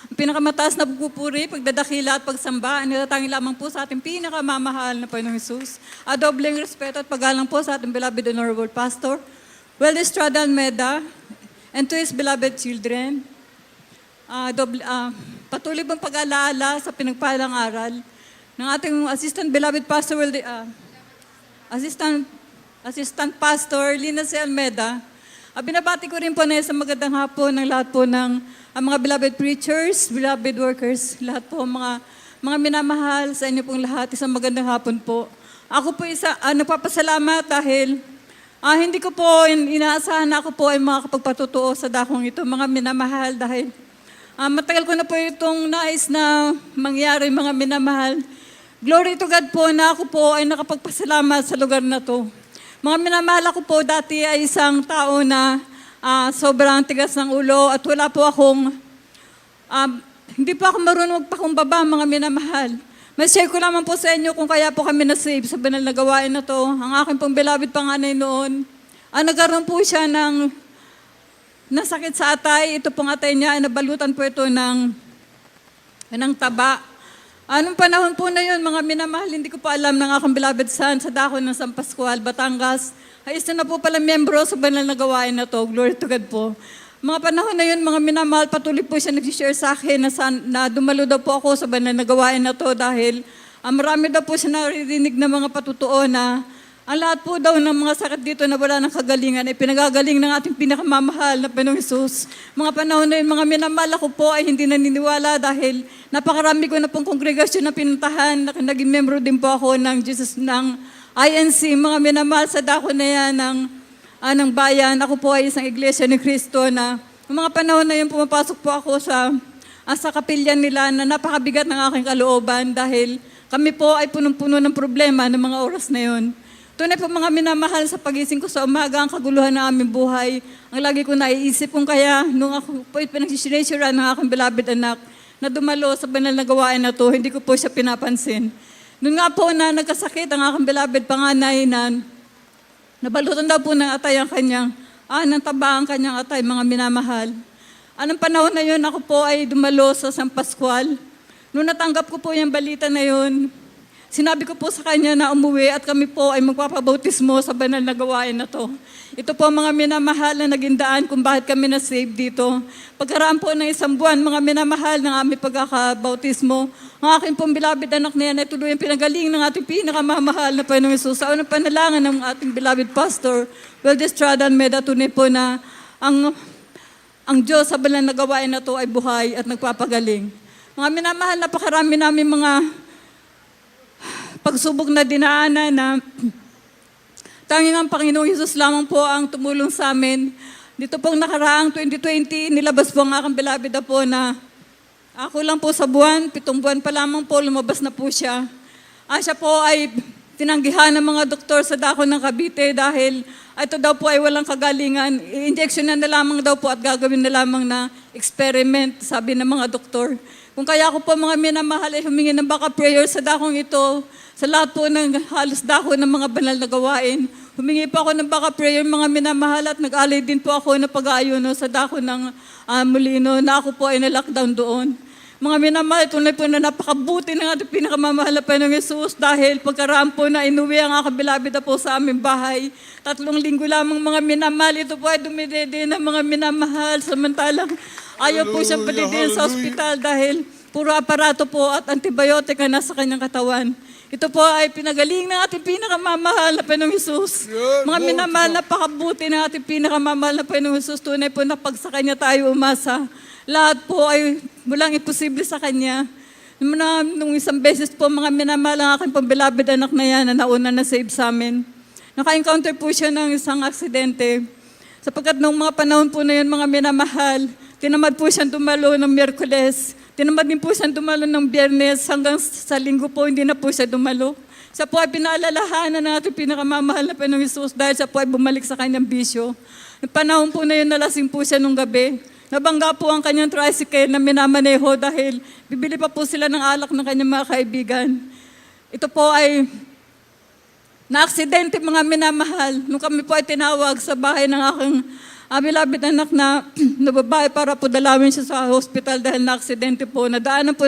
Ang pinakamataas na pagpupuri, pagdadakila at pagsamba, ang nilatangin lamang po sa ating pinakamamahal na Panginoong Hesus. A dobleng respeto at paggalang po sa ating beloved Honorable Pastor, Well Estrada Almeda, and to his beloved children. Patuloy pong pag-alaala sa pinagpalang aral ng ating beloved Pastor, Assistant Pastor Lina C. Almeda. Binabati ko rin po na sa magandang hapon ng lahat po ng mga beloved preachers, beloved workers, lahat po mga minamahal sa inyo pong lahat. Isang magandang hapon po. Ako po nagpapasalamat dahil hindi ko po inaasahan na ako po ay makakapagpatutuo sa dakong ito, mga minamahal, dahil matagal ko na po itong nais na mangyari, mga minamahal. Glory to God po na ako po ay nakapagpasalamat sa lugar na to. Mga minamahal, ako po dati ay isang tao na sobrang tigas ng ulo at wala po akong, hindi po ako marunong magpakumbaba, mga minamahal. Mas-share ko lamang po sa inyo kung kaya po kami na-save sa banal na gawain na to. Ang aking pong beloved panganay noon, nagkaroon po siya ng nasakit sa atay. Ito pong atay niya ay nabalutan po ito ng taba. Anong panahon po na yun, mga minamahal, hindi ko pa alam ng aking beloved son sa dako ng San Pascual, Batangas. Ay isa na po pala miyembro sa banal na gawain na to. Glory to God po. Mga panahon na yun, mga minamahal, patuloy po siya nag-share sa akin na dumalo daw po ako sa banal na gawain na to dahil marami daw po siya naririnig na mga patutuo na ang lahat po daw ng mga sakit dito na wala ng kagalingan ay pinagagaling ng ating pinakamamahal na Panginoong Hesus. Mga panahon na yun, mga minamahal, ako po ay hindi naniniwala dahil napakarami ko na pong kongregasyon na pinuntahan, naging membro din po ako ng INC, mga minamahal, sa dako na yan ng bayan. Ako po ay isang iglesia ni Cristo na mga panahon na yun, pumapasok po ako sa kapilya nila na napakabigat ng aking kalooban dahil kami po ay punong-puno ng problema ng mga oras na yun. Tunay po, mga minamahal, sa pagising ko sa umaga, ang kaguluhan ng aming buhay, ang lagi ko naiisip kung kaya nung ako po pinagsisinasura ng aking beloved anak na dumalo sa banal na gawain na to, hindi ko po siya pinapansin. Nung nga po na nagkasakit ang aking beloved panganay na nabalutan daw po ng atay ang kanyang, ng taba ang kanyang atay, mga minamahal. Anong panahon na yun, ako po ay dumalo sa San Pascual. Nung natanggap ko po yung balita na yun, sinabi ko po sa kanya na umuwi at kami po ay magpapabautismo sa banal na gawain na to. Ito po, mga minamahal, na naging daan kung bakit kami na-save dito. Pagkaraan po ng isang buwan, mga minamahal, ng aming pagkakabautismo, ang aking pong beloved anak na yan ay tuluyang pinagaling ng ating pinakamamahal na Panginoong Hesus. Sa unang panalangin ng ating beloved pastor, Well Estrada Almeda, tunay po na ang Diyos sa banal na gawain na to ay buhay at nagpapagaling. Mga minamahal, napakarami namin mga pagsubok na dinaanan na tanging ang Panginoong Hesus lamang po ang tumulong sa amin. Dito pong nakaraang 2020, nilabas po ang aking beloved na po na ako lang po sa buwan, 7 buwan pa lamang po, lumabas na po siya. Siya po ay tinanggihan ng mga doktor sa dako ng Cavite dahil ito daw po ay walang kagalingan. I-injection na lamang daw po at gagawin na lamang na experiment, sabi ng mga doktor. Kung kaya ako po, mga minamahal, ay humingi ng baka prayer sa dakong ito, sa lahat po ng halos dako ng mga banal na gawain. Humingi po ako ng baka prayer, mga minamahal, at nag-alay din po ako ng pag-aayuno sa dako ng Molino na ako po ay na-lockdown doon. Mga minamahal, tunay po na napakabuti ng ating pinakamamahal na Panginoong Hesus dahil pagkaraan po na inuwi ang aking beloved na po sa aming bahay. 3 linggo lamang, mga minamahal, ito po ay dumidede ng mga minamahal, samantalang ayaw po siyang padidin sa ospital dahil puro aparato po at antibiotic na nasa kanyang katawan. Ito po ay pinagaling ng ating pinakamamahal na Panginoong Hesus. Mga minamahal, napakabuti ng ating pinakamamahal na Panginoong Hesus. Tunay po na pag sa Kanya tayo umasa. Lahat po ay walang imposible sa Kanya. Nung isang beses po, mga minamahal, ang aking pang-beloved anak na yan na nauna na save sa amin. Naka-encounter po siya ng isang aksidente. Sapagkat nung mga panahon po na yun, mga minamahal, tinamad po siyang dumalo ng Miyerkules. Tinamad din po siyang dumalo ng Biyernes hanggang sa Linggo po, hindi na po siya dumalo. Siya po ay pinaalalahanan ng ating pinakamamahal na Panginoong Hesus dahil siya po ay bumalik sa kanyang bisyo. Yung panahon po na yun, nalasing po siya nung gabi. Nabangga po ang kanyang tricycle na minamaneho dahil bibili pa po sila ng alak ng kanyang mga kaibigan. Ito po ay na-aksidente, mga minamahal. Nung kami po ay tinawag sa bahay ng aking beloved anak na nababae para po dalawin siya sa hospital dahil na-aksidente po. Nadaanan po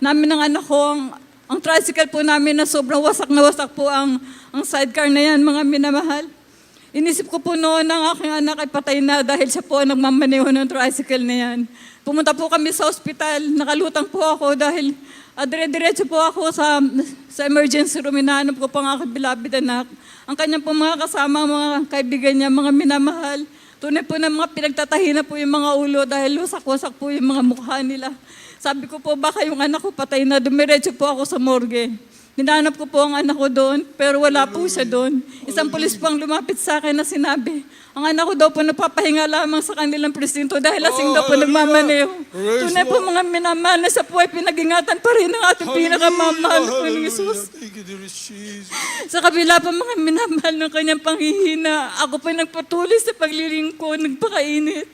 namin ng anak ko ang tricycle po namin na sobrang wasak na wasak po ang sidecar na yan, mga minamahal. Inisip ko po noon ang aking anak ay patay na dahil siya po ang nagmamaneho ng tricycle na yan. Pumunta po kami sa ospital, nakalutang po ako dahil dire-diretso po ako sa emergency room. Hinahanap ko po ang aking beloved anak. Ang kanyang po mga kasama, mga kaibigan niya, mga minamahal. Tunay po na mga pinagtatahi na po yung mga ulo dahil wasak-wasak po yung mga mukha nila. Sabi ko po, baka yung anak ko patay na, dumiretso po ako sa morgue. Hinahanap ko po ang anak ko doon, pero wala po siya doon. Isang pulis po ang lumapit sa akin na sinabi, ang anak ko daw po napapahinga lamang sa kanilang presinto dahil lasing daw po nagmamaneho. Tunay po mga minamahal na siya po ay pinag-ingatan pa rin ng ating pinakamamahal na po ng Isus. Sa kabila pa mga minamahal ng kanyang panghihina, ako po nagpatuloy sa paglilingkod, nagpakainit.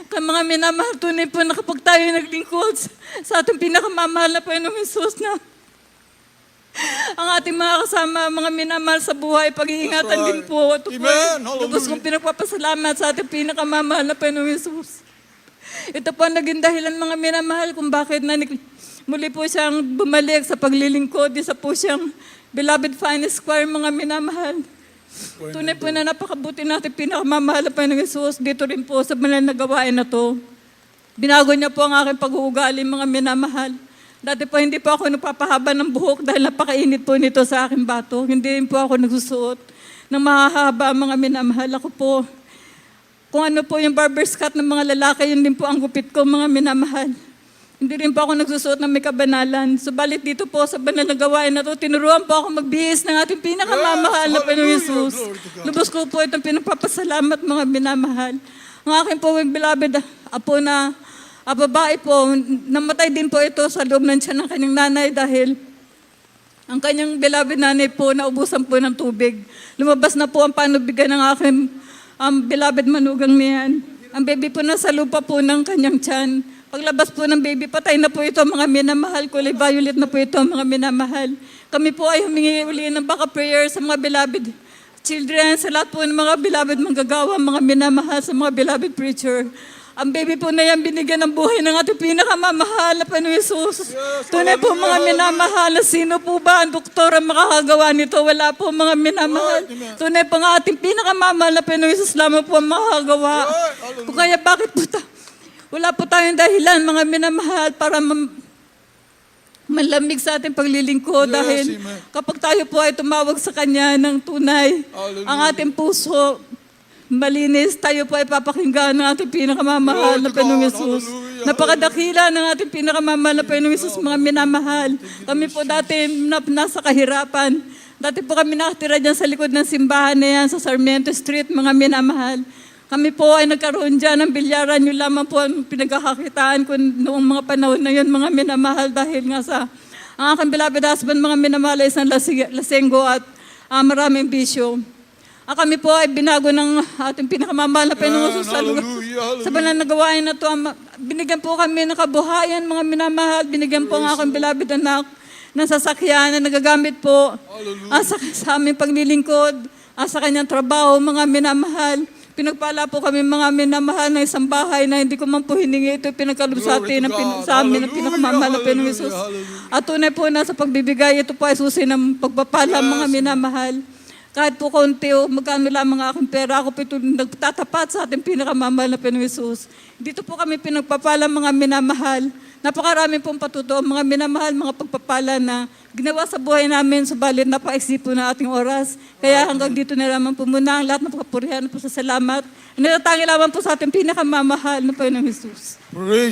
Kaya mga minamahal, tunay po na kapag tayo naglingkod sa ating pinakamamahal na Panginoong Isus na ang ating mga kasama, mga minamahal sa buhay, pag-iingatan din po. Ito po, lubos kong pinagpapasalamat sa ating pinakamamahal na Panginoong Isus. Ito po ang naging dahilan mga minamahal kung bakit muli po siyang bumalik sa paglilingkod. Isa po siyang beloved finest choir, mga minamahal. Tunay po na napakabuti natin pinakamamahal na Panginoong Isus. Dito rin po sa banal na gawain na to. Binago niya po ang aking pag-uugali, mga minamahal. Dati po hindi po ako nagpapahaba ng buhok dahil napakainit po nito sa aking bato. Hindi rin po ako nagsusuot ng mahahaba, mga minamahal. Ako po, kung ano po yung barber's cut ng mga lalaki, yun din po ang gupit ko, mga minamahal. Hindi rin po ako nagsusuot ng may kabanalan. Subalit dito po sa banal na gawain na to, tinuruan po ako magbihis ng ating pinakamamahal na Panginoong Isus. Lubos ko po itong pinagpapasalamat, mga minamahal. Ang aking po yung beloved apo na babae po, namatay din po ito sa loob ng tiyan ng kanyang nanay dahil ang kanyang beloved nanay po naubusan po ng tubig. Lumabas na po ang panubigan ng aking beloved manugang niyan. Ang baby po nasa lupa po ng kanyang tiyan. Paglabas po ng baby, patay na po ito, mga minamahal. Kulay violet na po ito, mga minamahal. Kami po ay humingi uli ng baka prayer sa mga beloved children, sa lahat po ng mga beloved manggagawa, mga minamahal, sa mga beloved preacher. Ang baby po na yan, binigyan ng buhay ng ating pinakamamahal na Panginoong Isus. Tunay po mga minamahal, sino po ba ang doktor ang makakagawa nito? Wala po, mga minamahal. Tunay po nga ating pinakamamahal na Panginoong Isus lamang po ang makakagawa. Kung kaya bakit po wala po tayong dahilan, mga minamahal, para malamig sa ating paglilingkod dahil kapag tayo po ay tumawag sa Kanya ng tunay, ang ating puso malinis, tayo po ay papakinggan ng ating pinakamamahal na Panginoong Isus. Napakadakila ng ating pinakamamahal na Panginoong Isus, mga minamahal. Kami po dati nasa kahirapan. Dati po kami nakatira dyan sa likod ng simbahan na yan sa Sarmiento Street, mga minamahal. Kami po ay nagkaroon dyan ng bilyaran. Yun lamang po ang pinagkakakitaan ko noong mga panahon na yun, mga minamahal, dahil nga sa ang aking beloved husband, mga minamahal, ay isang lasenggo at maraming bisyo. Kami po ay binago ng ating pinakamamahal na Panginoong Isus sa banal na gawain na ito. Binigyan po kami ng kabuhayan, mga minamahal. Binigyan po ang aking beloved anak ng sasakyan na nagagamit po sa aming paglilingkod, sa kanyang trabaho, mga minamahal. Pinagpala po kami, mga minamahal, ng isang bahay na hindi ko man po hiningi. Ito pinagkaloob sa atin sa amin ng pinakamamahal na Panginoong Isus. At tunay po na sa pagbibigay, ito po ay susi ng pagpapala, mga minamahal. Kahit po konti o magkano lamang aking pera, ako po ito nagtatapat sa ating pinakamamahal na Panginoong Isus. Dito po kami pinagpapala, mga minamahal. Napakarami pong patuto, mga minamahal, mga pagpapala na ginawa sa buhay namin, subalit napaisip po na ating oras. Kaya hanggang dito na lamang po muna ang lahat ng pagpapurihan po sa salamat. Natatangi lamang po sa ating pinakamamahal na Panginoong Isus.